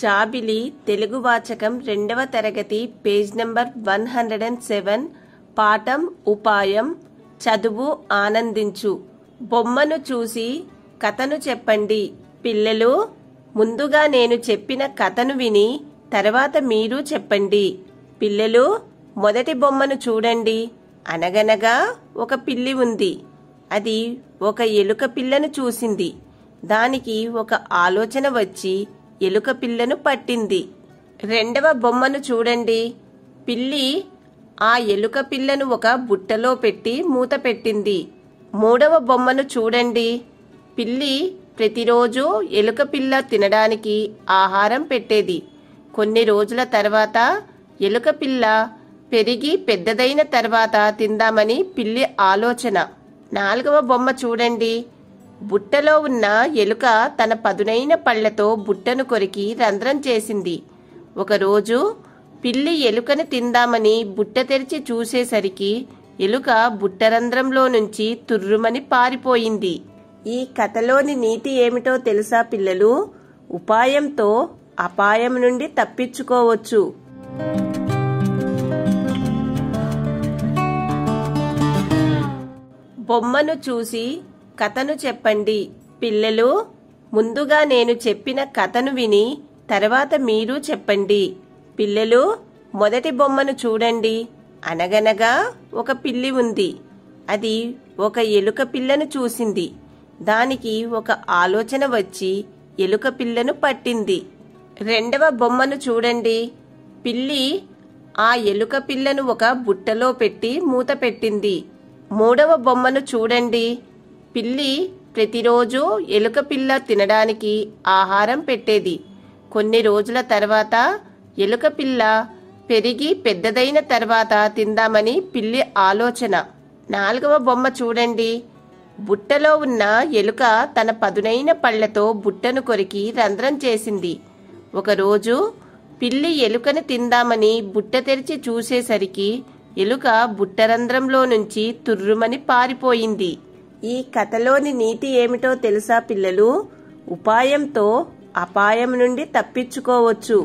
జాబిలి తెలుగు వాచకం 2వ తరగతి page number 107 పాఠం ఉపాయం చదువు ఆనందించు బొమ్మను చూసి కథను చెప్పండి పిల్లలు ముందుగా నేను చెప్పిన కథను విని తర్వాత మీరు చెప్పండి పిల్లలు మొదటి బొమ్మను చూడండి అనగనగా ఒక పిల్లి ఉంది అది ఒక ఎలుక పిల్లను చూసింది దానికి ఒక ఆలోచన వచ్చి ఎలుక పిల్లను పట్టింది రెండవ బొమ్మను చూడండి పిల్లి ఆ ఎలుక పిల్లను ఒక బుట్టలో పెట్టి మూత పెట్టింది మూడవ బొమ్మను చూడండి పిల్లి ప్రతిరోజు ఎలుక పిల్ల తినడానికి ఆహారం పెట్టేది కొన్ని రోజుల తర్వాత ఎలుక పిల్ల పెరిగి పెద్దదైన తర్వాత తిందామని పిల్లి ఆలోచన నాలుగవ బొమ్మ చూడండి బుట్టలో ఉన్న ఎలుక తన పదునైన పళ్లతో బుట్టను కొరికి రంధ్రం చేసింది ఒకరోజు పిల్లి ఎలుకను తిందామని బుట్ట తెరిచి చూసేసరికి ఎలుక బుట్టరంధ్రంలో నుంచి తుర్రుమని పారిపోయింది ఈ కథలోని నీతి ఏమిటో తెలుసా పిల్లలు ఉపాయంతో అపాయం నుండి తప్పించుకోవచ్చు బొమ్మను చూసి కథను చెప్పండి పిల్లలు ముందుగా నేను చెప్పిన కథను విని తర్వాత మీరు చెప్పండి పిల్లలు మొదటి బొమ్మను చూడండి అనగనగా ఒక పిల్లి ఉంది అది ఒక ఎలుక పిల్లను చూసింది దానికి ఒక ఆలోచన వచ్చి ఎలుక పిల్లను పట్టింది రెండవ బొమ్మను చూడండి పిల్లి ఆ ఎలుక పిల్లను ఒక బుట్టలో పెట్టి మూత పెట్టింది మూడవ బొమ్మను చూడండి పిల్లి ప్రతిరోజు ఎలుక పిల్ల తినడానికి ఆహారం పెట్టేది కొన్ని రోజుల తర్వాత ఎలుక పిల్ల పెరిగి పెద్దదైన తర్వాత తిందామని పిల్లి ఆలోచన నాలుగవ బొమ్మ చూడండి బుట్టలో ఉన్న ఎలుక తన పదునైన పళ్లతో బుట్టను కొరికి రంధ్రం చేసింది ఒకరోజు పిల్లి ఎలుకను తిందామని బుట్ట తెరిచి చూసేసరికి ఎలుక బుట్టరంధ్రంలో నుంచి తుర్రుమని పారిపోయింది ఈ కథలోని నీతి ఏమిటో తెలుసా పిల్లలు ఉపాయంతో అపాయం నుండి తప్పించుకోవచ్చు